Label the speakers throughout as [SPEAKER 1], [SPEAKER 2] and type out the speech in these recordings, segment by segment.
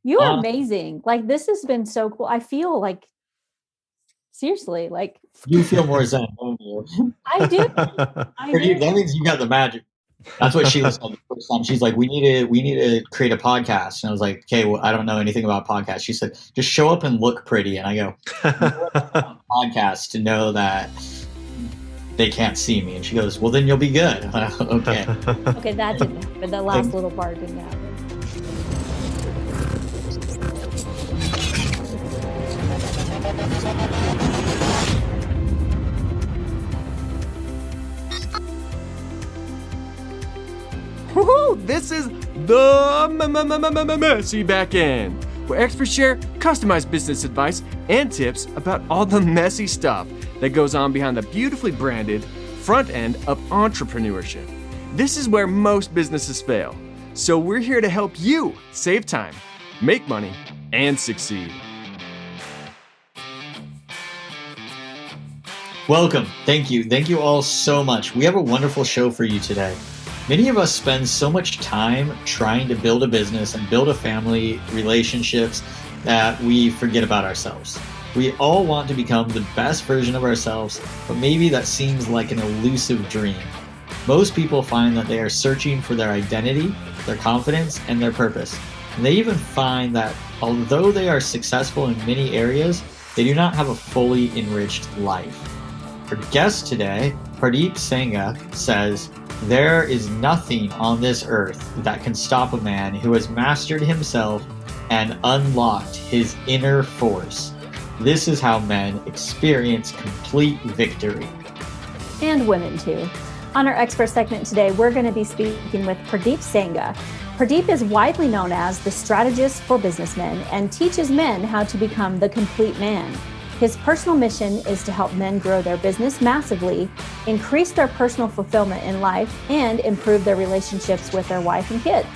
[SPEAKER 1] You are amazing. Like, this has been so cool. I feel like, seriously, like,
[SPEAKER 2] You feel more zen, don't you?
[SPEAKER 1] I do.
[SPEAKER 2] That means you got the magic. That's what Sheila said the first time. She's like, we need to create a podcast. And I was like, okay, well, I don't know anything about podcasts. She said, just show up and look pretty. And I go, podcast to know that they can't see me. And she goes, well, then you'll be good. Okay.
[SPEAKER 1] Okay, that didn't happen. The last little part didn't happen.
[SPEAKER 3] This is the Messy Backend, where experts share customized business advice and tips about all the messy stuff that goes on behind the beautifully branded front end of entrepreneurship. This is where most businesses fail, so we're here to help you save time, make money, and succeed.
[SPEAKER 2] Welcome. Thank you. Thank you all so much. We have a wonderful show for you today. Many of us spend so much time trying to build a business and build a family, relationships, that we forget about ourselves. We all want to become the best version of ourselves, but maybe that seems like an elusive dream. Most people find that they are searching for their identity, their confidence, and their purpose. And they even find that although they are successful in many areas, they do not have a fully enriched life. Our guest today, Purdeep Sangha, says, there is nothing on this earth that can stop a man who has mastered himself and unlocked his inner force. This is how men experience complete victory.
[SPEAKER 1] And women too. On our expert segment today, we're going to be speaking with Purdeep Sangha. Purdeep is widely known as the strategist for businessmen and teaches men how to become the complete man. His personal mission is to help men grow their business massively, increase their personal fulfillment in life, and improve their relationships with their wife and kids.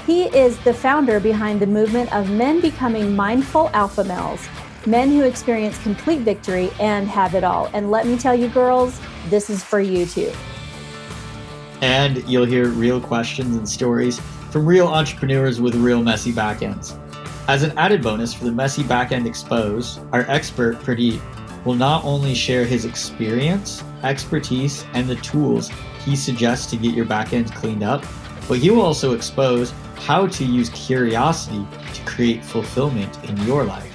[SPEAKER 1] He is the founder behind the movement of men becoming mindful alpha males, men who experience complete victory and have it all. And let me tell you, girls, this is for you too.
[SPEAKER 2] And you'll hear real questions and stories from real entrepreneurs with real messy backends. As an added bonus for the Messy Backend Exposed, our expert, Purdeep, will not only share his experience, expertise, and the tools he suggests to get your backend cleaned up, but he will also expose how to use curiosity to create fulfillment in your life.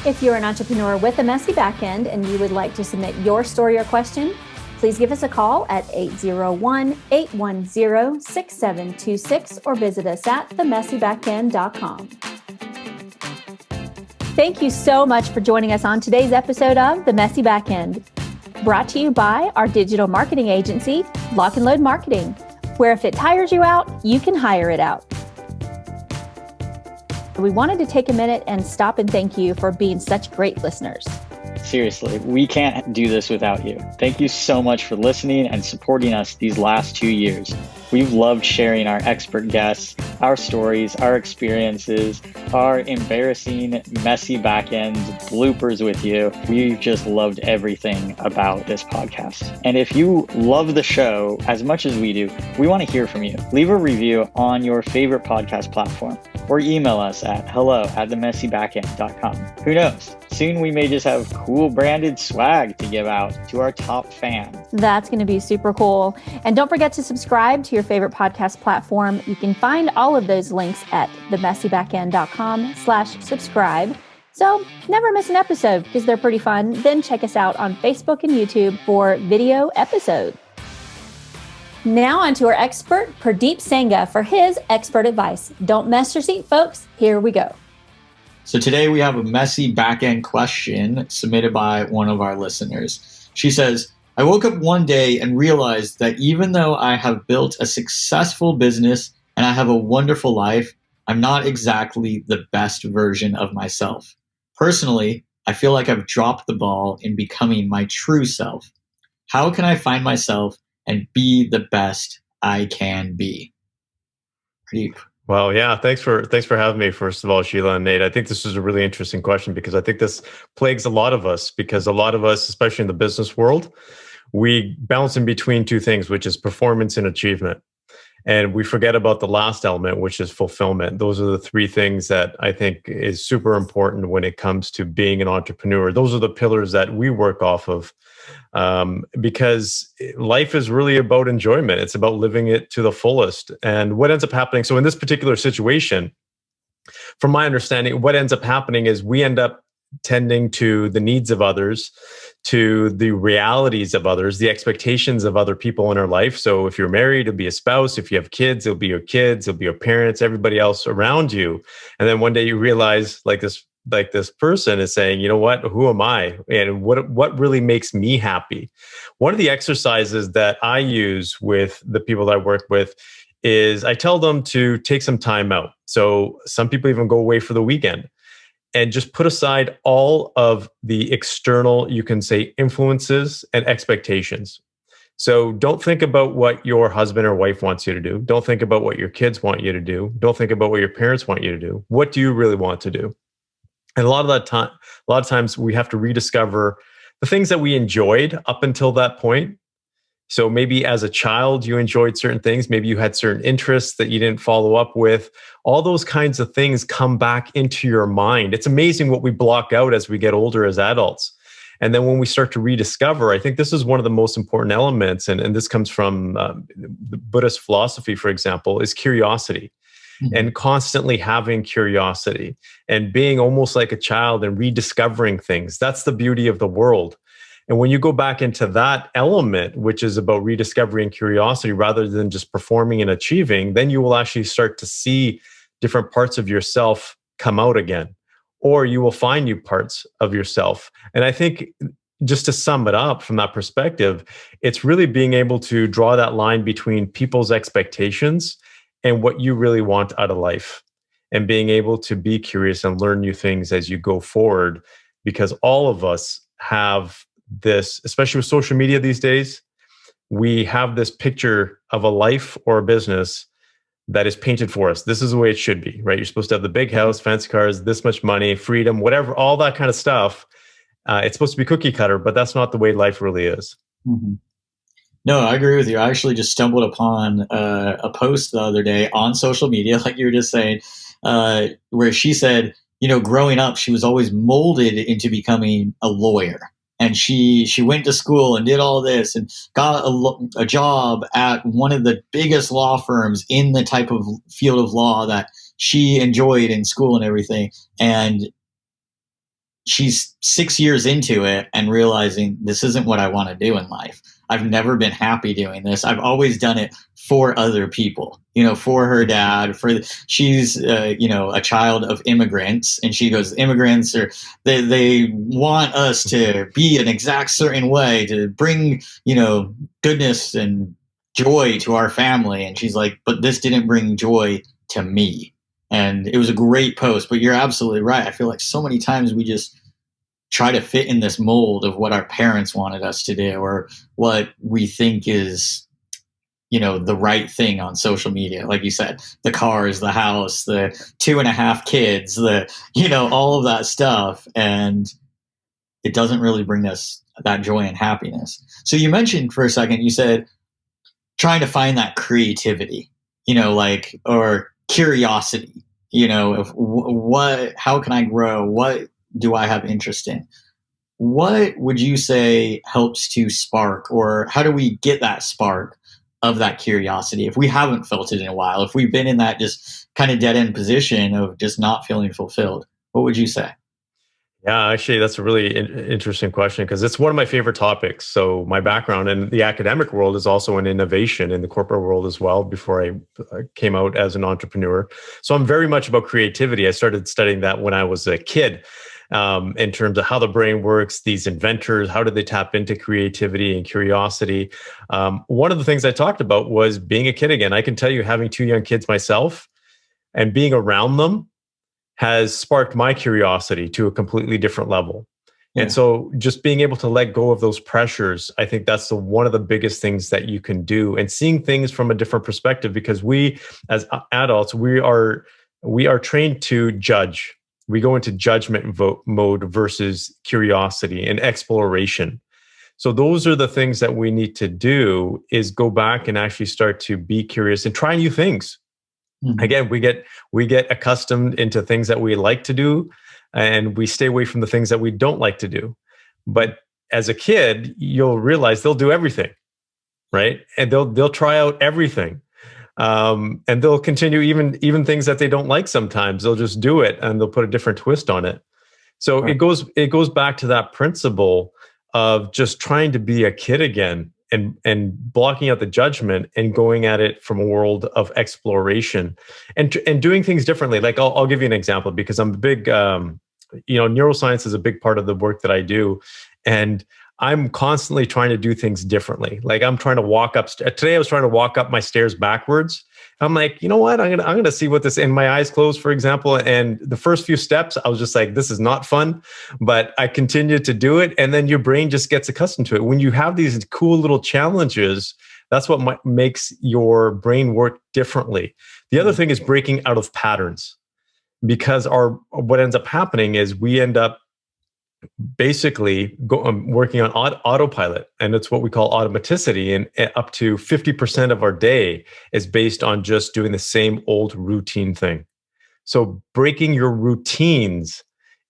[SPEAKER 1] If you're an entrepreneur with a messy backend and you would like to submit your story or question, please give us a call at 801-810-6726 or visit us at themessybackend.com. Thank you so much for joining us on today's episode of The Messy Backend, brought to you by our digital marketing agency, Lock and Load Marketing, where if it tires you out, you can hire it out. We wanted to take a minute and stop and thank you for being such great listeners.
[SPEAKER 4] Seriously, we can't do this without you. Thank you so much for listening and supporting us these last 2 years. We've loved sharing our expert guests, our stories, our experiences, our embarrassing, messy backend bloopers with you. We've just loved everything about this podcast. And if you love the show as much as we do, we want to hear from you. Leave a review on your favorite podcast platform or email us at hello@themessybackend.com. Who knows? Soon we may just have cool branded swag to give out to our top fans.
[SPEAKER 1] That's going to be super cool. And don't forget to subscribe to your favorite podcast platform. You can find all of those links at themessybackend.com/subscribe. So never miss an episode because they're pretty fun. Then check us out on Facebook and YouTube for video episodes. Now on to our expert, Purdeep Sangha, for his expert advice. Don't mess your seat, folks. Here we go.
[SPEAKER 2] So today we have a messy backend question submitted by one of our listeners. She says, I woke up one day and realized that even though I have built a successful business and I have a wonderful life, I'm not exactly the best version of myself. Personally, I feel like I've dropped the ball in becoming my true self. How can I find myself and be the best I can be? Purdeep.
[SPEAKER 5] Well, yeah, thanks for having me, first of all, Sheila and Nate. I think this is a really interesting question because I think this plagues a lot of us, because a lot of us, especially in the business world, we bounce in between two things, which is performance and achievement. And we forget about the last element, which is fulfillment. Those are the three things that I think is super important when it comes to being an entrepreneur. Those are the pillars that we work off of, because life is really about enjoyment. It's about living it to the fullest. And what ends up happening, so in this particular situation, from my understanding, what ends up happening is we end up tending to the needs of others, to the realities of others, the expectations of other people in our life. So if you're married, it'll be a spouse. If you have kids, it'll be your kids, it'll be your parents, everybody else around you. And then one day you realize, like this person is saying, you know what, who am I? And what really makes me happy? One of the exercises that I use with the people that I work with is I tell them to take some time out. So some people even go away for the weekend and just put aside all of the external, you can say, influences and expectations. So don't think about what your husband or wife wants you to do. Don't think about what your kids want you to do. Don't think about what your parents want you to do. What do you really want to do? And a lot of times we have to rediscover the things that we enjoyed up until that point. So maybe as a child, you enjoyed certain things. Maybe you had certain interests that you didn't follow up with. All those kinds of things come back into your mind. It's amazing what we block out as we get older as adults. And then when we start to rediscover, I think this is one of the most important elements, and this comes from the Buddhist philosophy, for example, is curiosity. Mm-hmm. And constantly having curiosity and being almost like a child and rediscovering things. That's the beauty of the world. And when you go back into that element, which is about rediscovering curiosity rather than just performing and achieving, then you will actually start to see different parts of yourself come out again, or you will find new parts of yourself. And I think just to sum it up from that perspective, it's really being able to draw that line between people's expectations and what you really want out of life, and being able to be curious and learn new things as you go forward, because all of us have this, especially with social media these days, we have this picture of a life or a business that is painted for us. This is the way it should be, right? You're supposed to have the big house, fancy cars, this much money, freedom, whatever, all that kind of stuff. It's supposed to be cookie cutter, but that's not the way life really is.
[SPEAKER 2] Mm-hmm. No, I agree with you. I actually just stumbled upon a post the other day on social media, like you were just saying, where she said, growing up, she was always molded into becoming a lawyer. And she went to school and did all this and got a job at one of the biggest law firms in the type of field of law that she enjoyed in school and everything. And she's 6 years into it and realizing this isn't what I want to do in life. I've never been happy doing this. I've always done it for other people, for her dad, she's, a child of immigrants, and she goes, immigrants they want us to be an exact certain way to bring, goodness and joy to our family. And she's like, but this didn't bring joy to me. And it was a great post, but you're absolutely right. I feel like so many times we just try to fit in this mold of what our parents wanted us to do, or what we think is, the right thing on social media. Like you said, the cars, the house, the 2.5 kids, all of that stuff. And it doesn't really bring us that joy and happiness. So you mentioned for a second, you said trying to find that creativity, or curiosity, of how can I grow? What do I have interest in? What would you say helps to spark, or how do we get that spark of that curiosity if we haven't felt it in a while, if we've been in that just kind of dead end position of just not feeling fulfilled? What would you say?
[SPEAKER 5] Yeah, actually, that's a really interesting question, because it's one of my favorite topics. So my background in the academic world is also in innovation in the corporate world as well, before I came out as an entrepreneur. So I'm very much about creativity. I started studying that when I was a kid. In terms of how the brain works, these inventors, how do they tap into creativity and curiosity? One of the things I talked about was being a kid again. I can tell you, having 2 young kids myself and being around them has sparked my curiosity to a completely different level. Yeah. And so just being able to let go of those pressures, I think that's one of the biggest things that you can do, and seeing things from a different perspective, because we as adults, we are trained to judge. We go into judgment mode versus curiosity and exploration. So those are the things that we need to do, is go back and actually start to be curious and try new things. Again, we get accustomed into things that we like to do, and we stay away from the things that we don't like to do. But as a kid, you'll realize they'll do everything, right? And they'll try out everything. And they'll continue even things that they don't like sometimes. They'll just do it and they'll put a different twist on it. So
[SPEAKER 2] Right.
[SPEAKER 5] it goes back to that principle of just trying to be a kid again, and blocking out the judgment and going at it from a world of exploration and doing things differently. Like I'll give you an example, because I'm a big, neuroscience is a big part of the work that I do. And I'm constantly trying to do things differently. Like I'm trying to walk up. Today I was trying to walk up my stairs backwards. I'm like, you know what? I'm gonna see what this. And my eyes closed, for example. And the first few steps, I was just like, this is not fun. But I continued to do it, and then your brain just gets accustomed to it. When you have these cool little challenges, that's what makes your brain work differently. The other thing is breaking out of patterns, because what ends up happening is we end up basically working on autopilot, and it's what we call automaticity, and up to 50% of our day is based on just doing the same old routine thing. So breaking your routines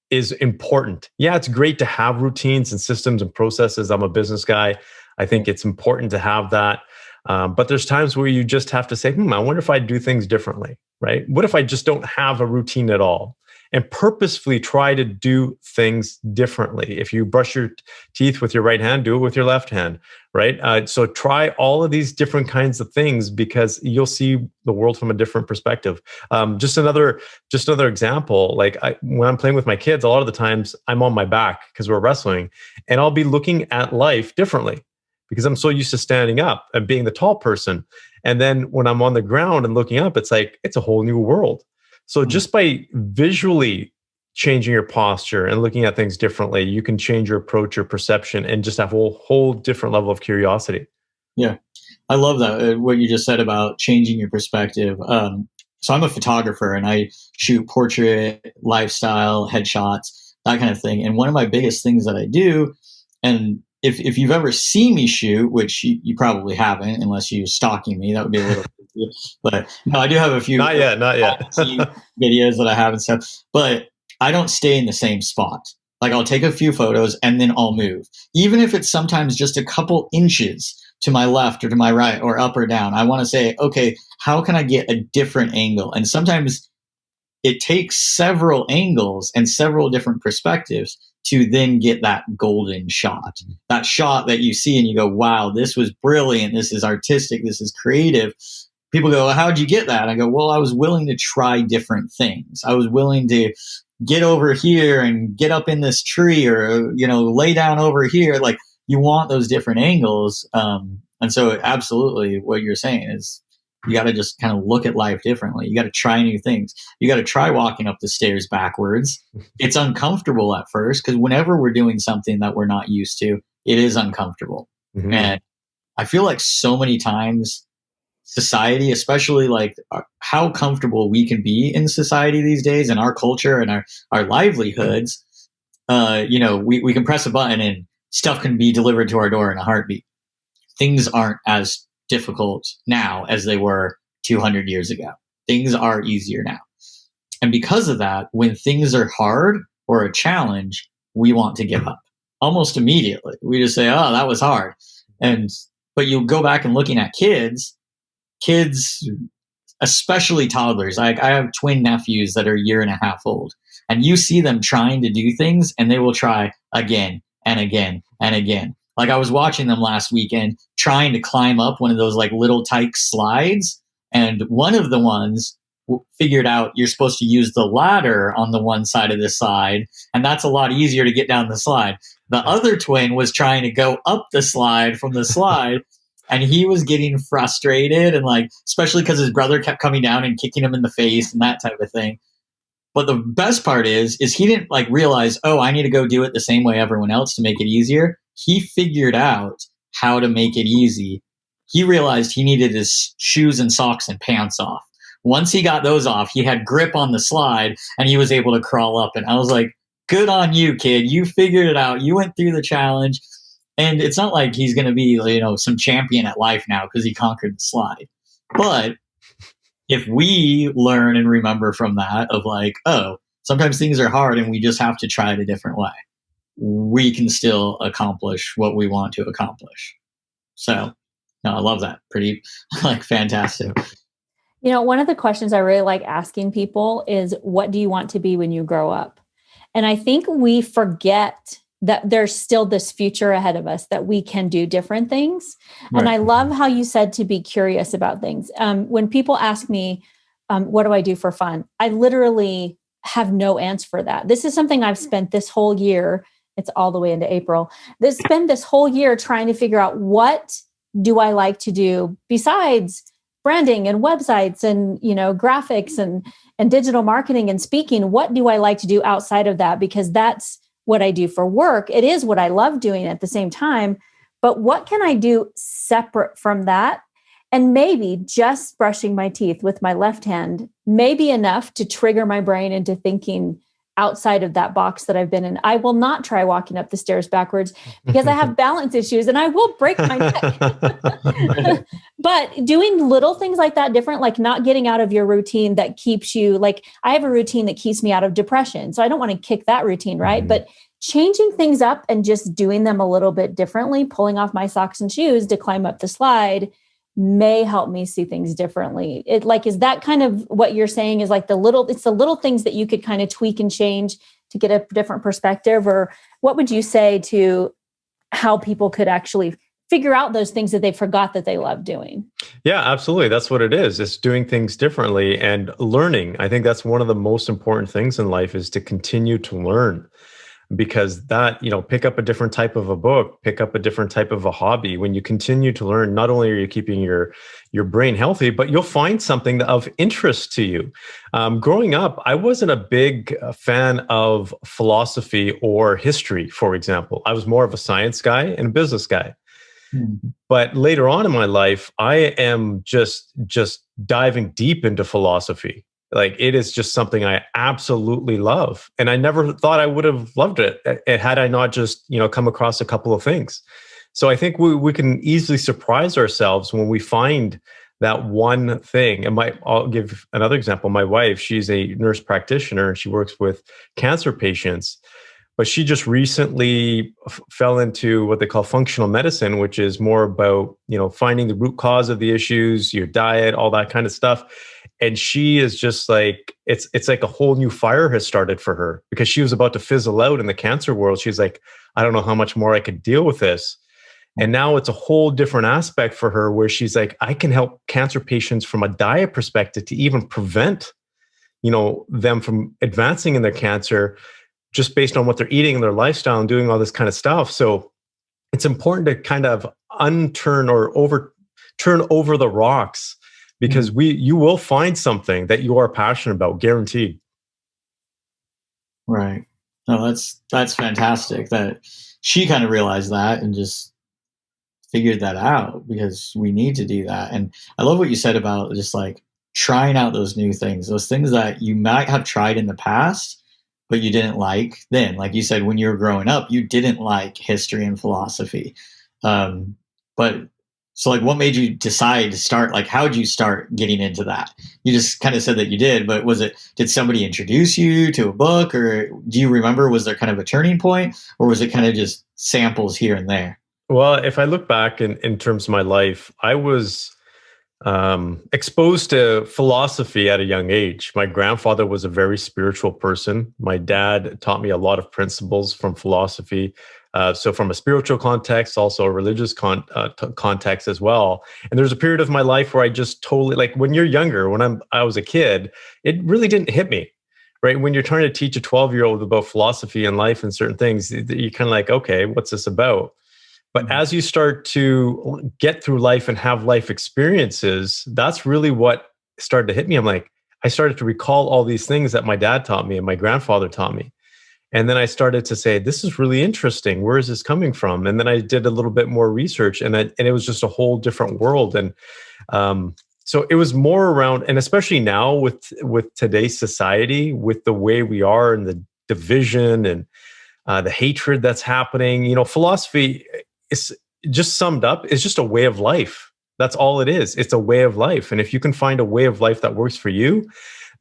[SPEAKER 5] is important. Yeah, it's great to have routines and systems and processes. I'm a business guy. I think it's important to have that. But there's times where you just have to say, I wonder if I do things differently, right? What if I just don't have a routine at all? And purposefully try to do things differently. If you brush your teeth with your right hand, do it with your left hand, right? So try all of these different kinds of things, because you'll see the world from a different perspective. Just another example, like when I'm playing with my kids, a lot of the times I'm on my back because we're wrestling, and I'll be looking at life differently because I'm so used to standing up and being the tall person. And then when I'm on the ground and looking up, it's like, it's a whole new world. So just by visually changing your posture and looking at things differently, you can change your approach, your perception, and just have a whole different level of curiosity.
[SPEAKER 2] Yeah, I love that, what you just said about changing your perspective. So I'm a photographer, and I shoot portrait, lifestyle, headshots, that kind of thing. And one of my biggest things that I do, and if you've ever seen me shoot, which you probably haven't, unless you're stalking me, that would be a little but no, I do have a few
[SPEAKER 5] Not yet.
[SPEAKER 2] videos that I have and stuff, but I don't stay in the same spot. Like I'll take a few photos and then I'll move. Even if it's sometimes just a couple inches to my left or to my right or up or down, I want to say, okay, how can I get a different angle? And sometimes it takes several angles and several different perspectives to then get that golden shot, that shot that you see and you go, wow, this was brilliant. This is artistic. This is creative. People go, well, how'd you get that? I go, well, I was willing to try different things. I was willing to get over here and get up in this tree, or, lay down over here. Like, you want those different angles. And so absolutely what you're saying is you got to just kind of look at life differently. You got to try new things. You got to try walking up the stairs backwards. It's uncomfortable at first, because whenever we're doing something that we're not used to, it is uncomfortable. Mm-hmm. And I feel like so many times society, especially like how comfortable we can be in society these days, and our culture and our livelihoods, we can press a button and stuff can be delivered to our door in a heartbeat. Things aren't as difficult now as they were 200 years ago. Things are easier now. And because of that, when things are hard or a challenge, we want to give up almost immediately. We just say, oh, that was hard. But you'll go back and looking at kids, especially toddlers. I have twin nephews that are 1.5 years old, and you see them trying to do things and they will try again and again and again. Like I was watching them last weekend trying to climb up one of those like little tyke slides. And one of the ones figured out you're supposed to use the ladder on the one side of the slide. And that's a lot easier to get down the slide. The other twin was trying to go up the slide from the slide. And he was getting frustrated, and like, especially because his brother kept coming down and kicking him in the face and that type of thing. But the best part is he didn't like realize, oh, I need to go do it the same way everyone else to make it easier. He figured out how to make it easy. He realized he needed his shoes and socks and pants off. Once he got those off, he had grip on the slide and he was able to crawl up. And I was like, good on you, kid. You figured it out. You went through the challenge. And it's not like he's going to be, some champion at life now because he conquered the slide. But if we learn and remember from that of like, oh, sometimes things are hard and we just have to try it a different way, we can still accomplish what we want to accomplish. So, no, I love that. Pretty fantastic.
[SPEAKER 1] One of the questions I really like asking people is, what do you want to be when you grow up? And I think we forget that there's still this future ahead of us, that we can do different things. Right. And I love how you said to be curious about things. When people ask me, what do I do for fun? I literally have no answer for that. This is something I've spent this whole year. It's all the way into April. Spend this whole year trying to figure out, what do I like to do besides branding and websites and, graphics and digital marketing and speaking. What do I like to do outside of that? Because that's what I do for work. It is what I love doing at the same time. But what can I do separate from that? And maybe just brushing my teeth with my left hand may be enough to trigger my brain into thinking outside of that box that I've been in. I will not try walking up the stairs backwards because I have balance issues and I will break my neck. But doing little things like that different, like not getting out of your routine that keeps you, like I have a routine that keeps me out of depression. So I don't want to kick that routine, right? But changing things up and just doing them a little bit differently, pulling off my socks and shoes to climb up the slide may help me see things differently. Is that kind of what you're saying, is like it's the little things that you could kind of tweak and change to get a different perspective? Or what would you say to how people could actually figure out those things that they forgot that they love doing?
[SPEAKER 5] Yeah, absolutely. That's what it is. It's doing things differently and learning. I think that's one of the most important things in life, is to continue to learn. Because that, pick up a different type of a book, pick up a different type of a hobby. When you continue to learn, not only are you keeping your brain healthy, but you'll find something of interest to you. Growing up, I wasn't a big fan of philosophy or history, for example. I was more of a science guy and a business guy. But later on in my life, I am just diving deep into philosophy. Like, it is just something I absolutely love. And I never thought I would have loved it had I not just, come across a couple of things. So I think we can easily surprise ourselves when we find that one thing. And I'll give another example. My wife, she's a nurse practitioner and she works with cancer patients. But she just recently fell into what they call functional medicine, which is more about, finding the root cause of the issues, your diet, all that kind of stuff. And she is just like, it's like a whole new fire has started for her, because she was about to fizzle out in the cancer world. She's like, I don't know how much more I could deal with this. And now it's a whole different aspect for her, where she's like, I can help cancer patients from a diet perspective to even prevent, them from advancing in their cancer, just based on what they're eating and their lifestyle and doing all this kind of stuff. So it's important to kind of turn over the rocks, because you will find something that you are passionate about, guaranteed.
[SPEAKER 2] Right. No, that's fantastic that she kind of realized that and just figured that out, because we need to do that. And I love what you said about just like trying out those new things, those things that you might have tried in the past, but you didn't like then. Like you said, when you were growing up, you didn't like history and philosophy. So like, what made you decide to start? Like, how did you start getting into that? You just kind of said that you did, but did somebody introduce you to a book, or do you remember, was there kind of a turning point, or was it kind of just samples here and there?
[SPEAKER 5] Well, if I look back in terms of my life, I was exposed to philosophy at a young age. My grandfather was a very spiritual person. My dad taught me a lot of principles from philosophy. So from a spiritual context, also a religious context as well. And there's a period of my life where I just totally, like when you're younger, when I was a kid, it really didn't hit me, right? When you're trying to teach a 12-year-old about philosophy and life and certain things, you're kind of like, okay, what's this about? But as you start to get through life and have life experiences, that's really what started to hit me. I started to recall all these things that my dad taught me and my grandfather taught me. And then I started to say, this is really interesting. Where is this coming from? And then I did a little bit more research, and it was just a whole different world. And so it was more around, and especially now with today's society, with the way we are and the division and the hatred that's happening, philosophy, it's just summed up, it's just a way of life. That's all it is. It's a way of life. And if you can find a way of life that works for you,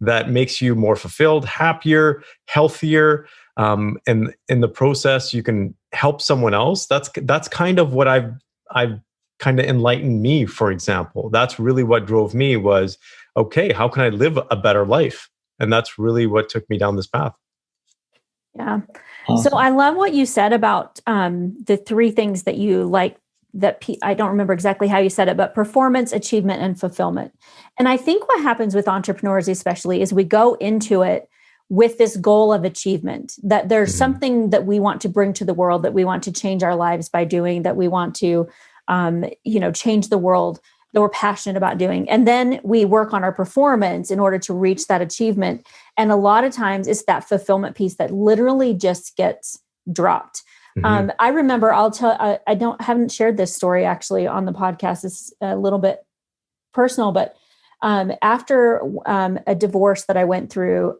[SPEAKER 5] that makes you more fulfilled, happier, healthier, and in the process, you can help someone else. That's kind of what I've kind of enlightened me, for example. That's really what drove me was, okay, how can I live a better life? And that's really what took me down this path.
[SPEAKER 1] Yeah.
[SPEAKER 2] Awesome.
[SPEAKER 1] So I love what you said about the three things that you like, I don't remember exactly how you said it, but performance, achievement, and fulfillment. And I think what happens with entrepreneurs, especially, is we go into it with this goal of achievement, that there's something that we want to bring to the world, that we want to change our lives by doing, that we want to, change the world, that we're passionate about doing. And then we work on our performance in order to reach that achievement. And a lot of times it's that fulfillment piece that literally just gets dropped. I remember, I haven't shared this story actually on the podcast. It's a little bit personal, but after a divorce that I went through,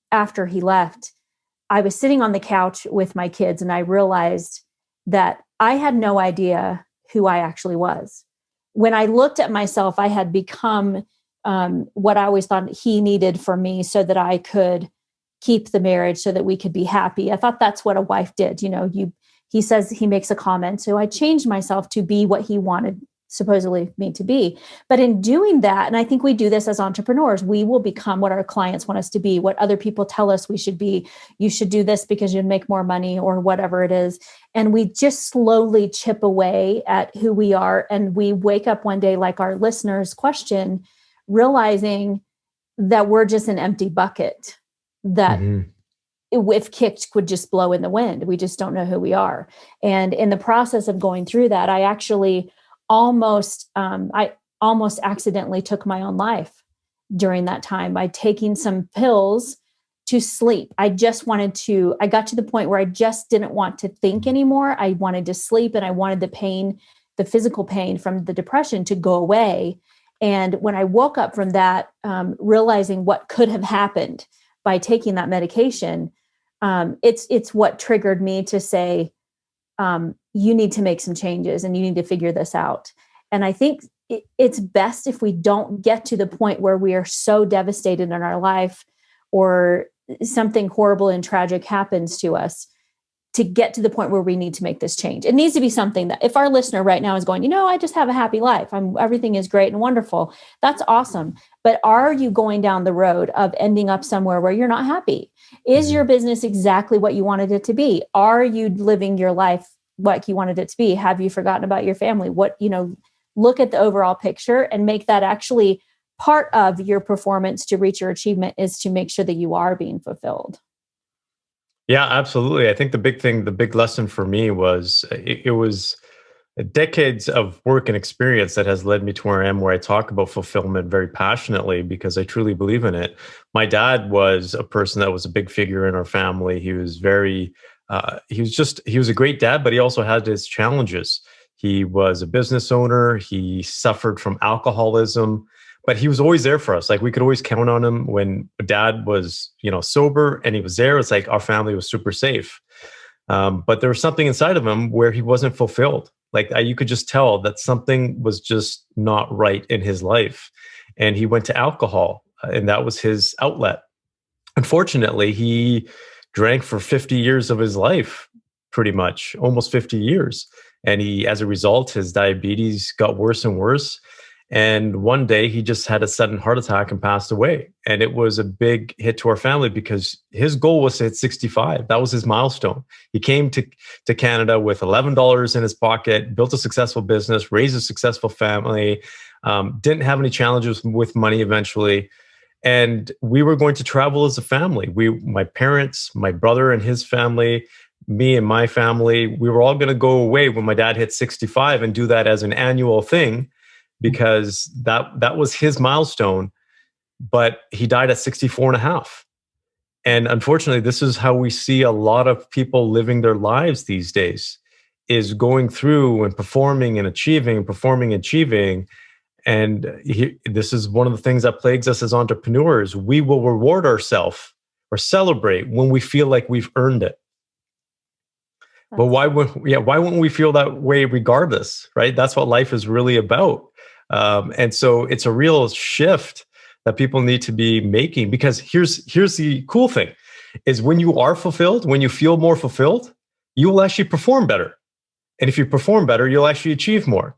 [SPEAKER 1] after he left, I was sitting on the couch with my kids and I realized that I had no idea who I actually was. When I looked at myself, I had become what I always thought he needed for me so that I could keep the marriage, so that we could be happy. I thought that's what a wife did. He says, he makes a comment. So I changed myself to be what he wanted supposedly me to be. But in doing that, and I think we do this as entrepreneurs, we will become what our clients want us to be, what other people tell us we should be. You should do this because you'd make more money or whatever it is. And we just slowly chip away at who we are. And we wake up one day, like our listeners' question, realizing that we're just an empty bucket that if kicked could just blow in the wind. We just don't know who we are. And in the process of going through that, I actually almost accidentally took my own life during that time by taking some pills to sleep. I got to the point where I just didn't want to think anymore. I wanted to sleep and I wanted the pain, the physical pain from the depression to go away. And when I woke up from that, realizing what could have happened by taking that medication, it's what triggered me to say, you need to make some changes and you need to figure this out. And I think it's best if we don't get to the point where we are so devastated in our life or something horrible and tragic happens to us, to get to the point where we need to make this change. It needs to be something that if our listener right now is going, I just have a happy life, everything is great and wonderful, that's awesome. But are you going down the road of ending up somewhere where you're not happy? Is your business exactly what you wanted it to be? Are you living your life like you wanted it to be? Have you forgotten about your family? Look at the overall picture and make that actually part of your performance to reach your achievement, is to make sure that you are being fulfilled.
[SPEAKER 5] Yeah, absolutely. I think the big lesson for me was it was decades of work and experience that has led me to where I am, where I talk about fulfillment very passionately because I truly believe in it. My dad was a person that was a big figure in our family. He was he was a great dad, but he also had his challenges. He was a business owner. He suffered from alcoholism, but he was always there for us. Like we could always count on him when dad was, sober and he was there. It's like our family was super safe. But there was something inside of him where he wasn't fulfilled. Like you could just tell that something was just not right in his life. And he went to alcohol and that was his outlet. Unfortunately, he drank for 50 years of his life, pretty much almost 50 years. And as a result, his diabetes got worse and worse. And one day he just had a sudden heart attack and passed away. And it was a big hit to our family because his goal was to hit 65. That was his milestone. He came to Canada with $11 in his pocket, built a successful business, raised a successful family, didn't have any challenges with money eventually. And we were going to travel as a family. My parents, my brother and his family, me and my family, we were all going to go away when my dad hit 65 and do that as an annual thing, because that was his milestone. But he died at 64 and a half. And unfortunately, this is how we see a lot of people living their lives these days, is going through and performing and achieving, performing and achieving. And this is one of the things that plagues us as entrepreneurs. We will reward ourselves or celebrate when we feel like we've earned it. But why wouldn't we feel that way regardless, right? That's what life is really about. And so it's a real shift that people need to be making, because here's the cool thing is when you are fulfilled, when you feel more fulfilled, you will actually perform better. And if you perform better, you'll actually achieve more.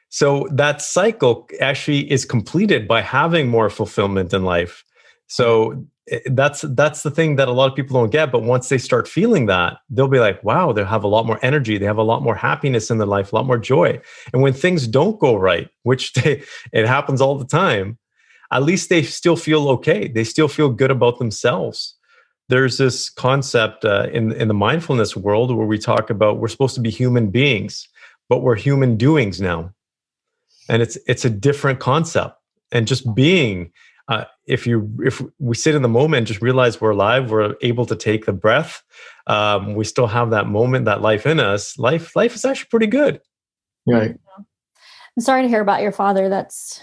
[SPEAKER 5] So that cycle actually is completed by having more fulfillment in life. So that's the thing that a lot of people don't get. But once they start feeling that, they'll be like, wow, they have a lot more energy. They have a lot more happiness in their life, a lot more joy. And when things don't go right, which it happens all the time, at least they still feel okay. They still feel good about themselves. There's this concept in the mindfulness world where we talk about we're supposed to be human beings, but we're human doings now. And it's a different concept. And just being, if we sit in the moment and just realize we're alive, we're able to take the breath, we still have that moment, that life in us. Life is actually pretty good.
[SPEAKER 2] Right.
[SPEAKER 1] I'm sorry to hear about your father. That's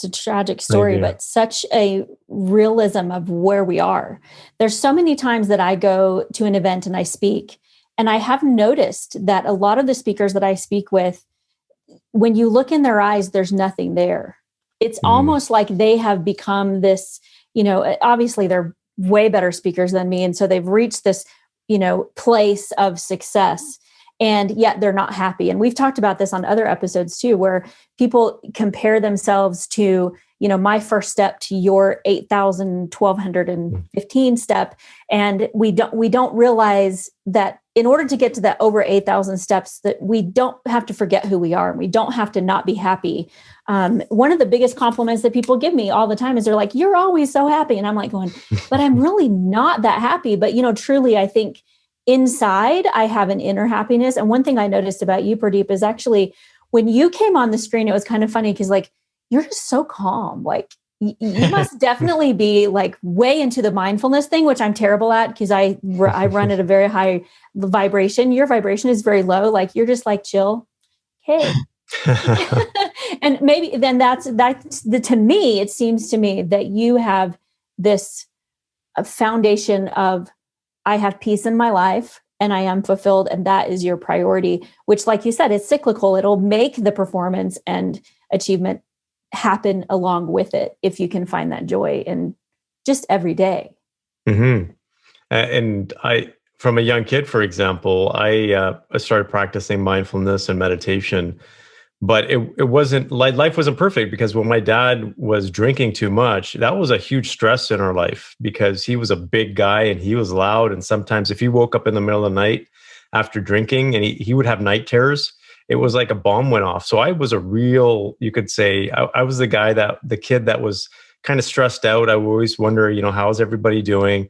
[SPEAKER 1] a tragic story, but such a realism of where we are. There's so many times that I go to an event and I speak, and I have noticed that a lot of the speakers that I speak with, when you look in their eyes, there's nothing there. It's almost like they have become this, obviously they're way better speakers than me. And so they've reached this, place of success. And yet they're not happy. And we've talked about this on other episodes too, where people compare themselves to, my first step to your 8,115 step. And we don't realize that in order to get to that over 8,000 steps, that we don't have to forget who we are. And we don't have to not be happy. One of the biggest compliments that people give me all the time is they're like, you're always so happy. And I'm like going, but I'm really not that happy. But, truly, I think inside, I have an inner happiness. And one thing I noticed about you, Purdeep, is actually when you came on the screen, it was kind of funny because you're just so calm. You must definitely be way into the mindfulness thing, which I'm terrible at because I run at a very high vibration. Your vibration is very low. You're just chill. Okay. And maybe then to me, it seems to me that you have this foundation of, I have peace in my life and I am fulfilled. And that is your priority, which, like you said, it's cyclical. It'll make the performance and achievement happen along with it if you can find that joy in just every day.
[SPEAKER 5] Mm-hmm. And from a young kid, for example, I started practicing mindfulness and meditation. But it wasn't life wasn't perfect, because when my dad was drinking too much, that was a huge stress in our life, because he was a big guy and he was loud. And sometimes if he woke up in the middle of the night after drinking and he would have night terrors, it was like a bomb went off. So I was you could say, I was the kid that was kind of stressed out. I would always wonder, how's everybody doing?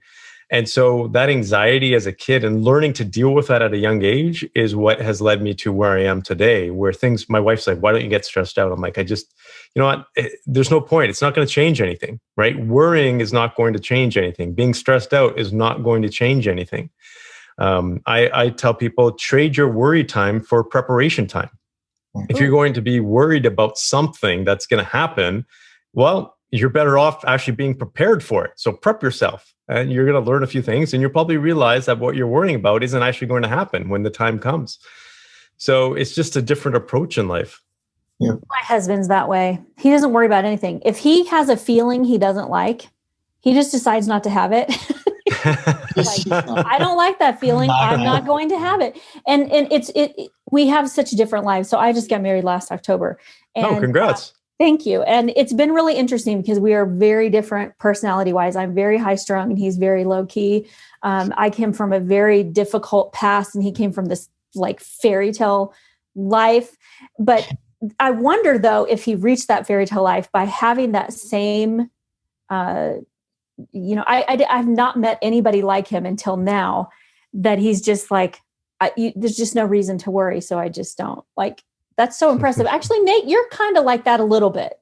[SPEAKER 5] And so that anxiety as a kid and learning to deal with that at a young age is what has led me to where I am today, where my wife's like, why don't you get stressed out? I'm like, there's no point. It's not going to change anything, right? Worrying is not going to change anything. Being stressed out is not going to change anything. I tell people, trade your worry time for preparation time. If you're going to be worried about something that's going to happen, well, you're better off actually being prepared for it. So prep yourself. And you're going to learn a few things, and you'll probably realize that what you're worrying about isn't actually going to happen when the time comes. So it's just a different approach in life.
[SPEAKER 1] Yeah. My husband's that way. He doesn't worry about anything. If he has a feeling he doesn't like, he just decides not to have it. I don't like that feeling. I'm not going to have it. And we have such different lives. So I just got married last October. And,
[SPEAKER 5] congrats.
[SPEAKER 1] Thank you. And it's been really interesting because we are very different personality wise. I'm very high strung and he's very low key. I came from a very difficult past and he came from this fairy tale life. But I wonder though, if he reached that fairy tale life by having that same, I've not met anybody like him until now, that he's just there's just no reason to worry. So I just don't that's so impressive. Actually, Nate, you're kind of like that a little bit.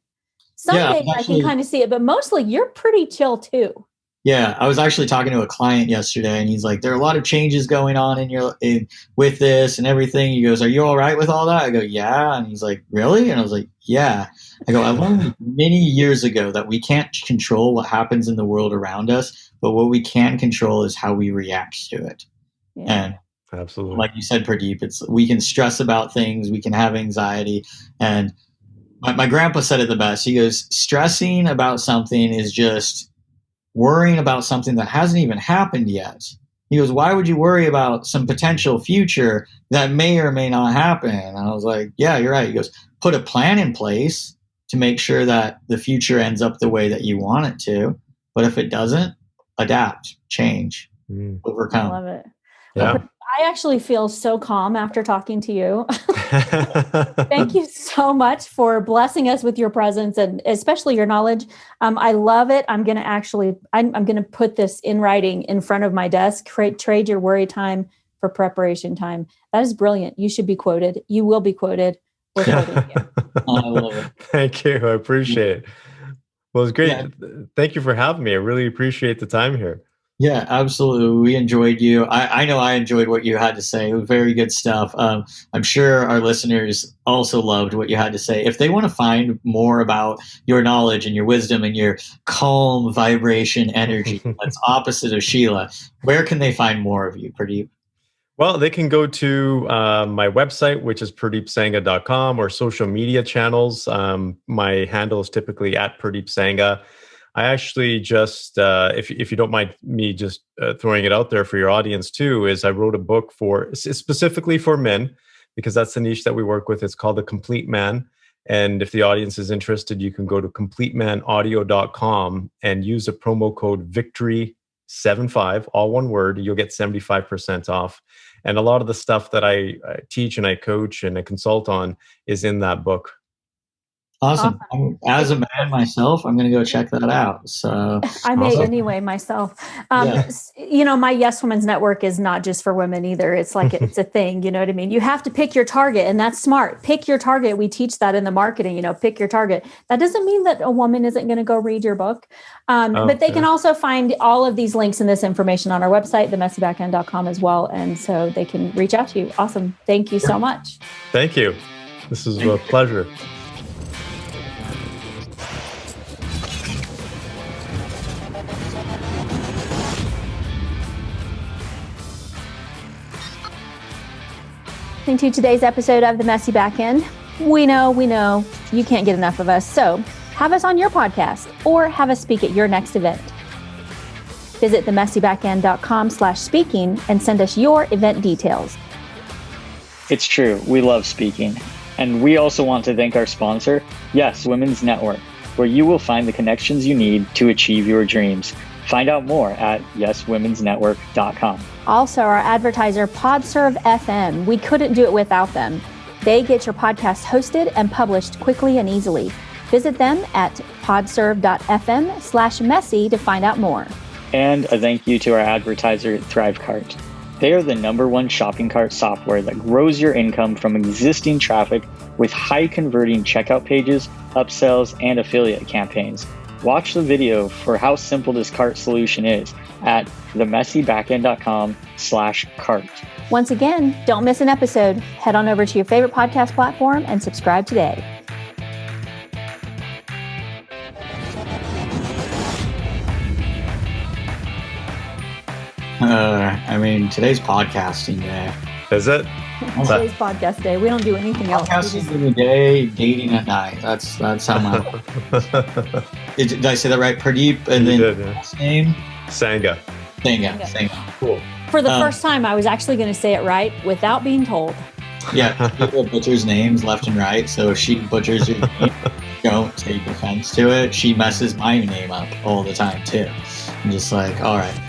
[SPEAKER 1] Some days I can kind of see it, but mostly you're pretty chill too.
[SPEAKER 2] Yeah, I was actually talking to a client yesterday, and he's like, "There are a lot of changes going on with this and everything." He goes, "Are you all right with all that?" I go, "Yeah," and he's like, "Really?" And I was like, "Yeah." I go, "I learned many years ago that we can't control what happens in the world around us, but what we can control is how we react to it." Yeah. And
[SPEAKER 5] Absolutely.
[SPEAKER 2] Like you said, Purdeep, we can stress about things, we can have anxiety. And my grandpa said it the best. He goes, stressing about something is just worrying about something that hasn't even happened yet. He goes, why would you worry about some potential future that may or may not happen? And I was like, yeah, you're right. He goes, put a plan in place to make sure that the future ends up the way that you want it to. But if it doesn't, adapt, change, overcome.
[SPEAKER 1] I love it.
[SPEAKER 5] Yeah.
[SPEAKER 1] I actually feel so calm after talking to you. Thank you so much for blessing us with your presence and especially your knowledge. I love it. I'm going to put this in writing in front of my desk. Trade your worry time for preparation time. That is brilliant. You should be quoted. You will be quoted. We're quoting you.
[SPEAKER 2] I love it.
[SPEAKER 5] Thank you. I appreciate it. Well, it's great. Yeah. Thank you for having me. I really appreciate the time here.
[SPEAKER 2] Yeah, absolutely. We enjoyed you. I know I enjoyed what you had to say. It was very good stuff. I'm sure our listeners also loved what you had to say. If they want to find more about your knowledge and your wisdom and your calm vibration energy that's opposite of Sheila, where can they find more of you, Purdeep?
[SPEAKER 5] Well, they can go to my website, which is purdeepsangha.com, or social media channels. My handle is typically at Purdeep Sangha. I actually just, if you don't mind me just throwing it out there for your audience too, is I wrote a book specifically for men, because that's the niche that we work with. It's called The Complete Man. And if the audience is interested, you can go to completemanaudio.com and use the promo code VICTORY75, all one word. You'll get 75% off. And a lot of the stuff that I teach and I coach and I consult on is in that book.
[SPEAKER 2] Awesome. As a man myself, I'm going to go check that out. So
[SPEAKER 1] I may anyway myself. You know, my Yes Women's Network is not just for women either. It's like it's a thing. You know what I mean? You have to pick your target, and that's smart. Pick your target. We teach that in the marketing. You know, pick your target. That doesn't mean that a woman isn't going to go read your book, but they can also find all of these links and this information on our website, themessybackend.com as well, and so they can reach out to you. Awesome. Thank you so much.
[SPEAKER 5] Thank you. This is a pleasure.
[SPEAKER 1] To today's episode of The Messy Backend. We know you can't get enough of us. So have us on your podcast or have us speak at your next event. Visit themessybackend.com/speaking and send us your event details.
[SPEAKER 4] It's true. We love speaking. And we also want to thank our sponsor, Yes Women's Network, where you will find the connections you need to achieve your dreams. Find out more at yeswomensnetwork.com.
[SPEAKER 1] Also, our advertiser, PodServe FM. We couldn't do it without them. They get your podcast hosted and published quickly and easily. Visit them at podserve.fm/messy to find out more.
[SPEAKER 4] And a thank you to our advertiser, ThriveCart. They are the #1 shopping cart software that grows your income from existing traffic with high converting checkout pages, upsells, and affiliate campaigns. Watch the video for how simple this cart solution is at themessybackend.com/cart.
[SPEAKER 1] Once again, don't miss an episode. Head on over to your favorite podcast platform and subscribe today.
[SPEAKER 2] Today's podcasting day.
[SPEAKER 5] Is it?
[SPEAKER 1] Today's podcast day. We don't do anything else.
[SPEAKER 2] Podcasting in the day, dating at night. That's how my. Did I say that right? Purdeep, and then last name?
[SPEAKER 5] Sangha.
[SPEAKER 2] Cool.
[SPEAKER 1] For the first time, I was actually going to say it right without being told.
[SPEAKER 2] Yeah, people butchers names left and right. So if she butchers your name, don't take offense to it. She messes my name up all the time too. I'm just like, all right.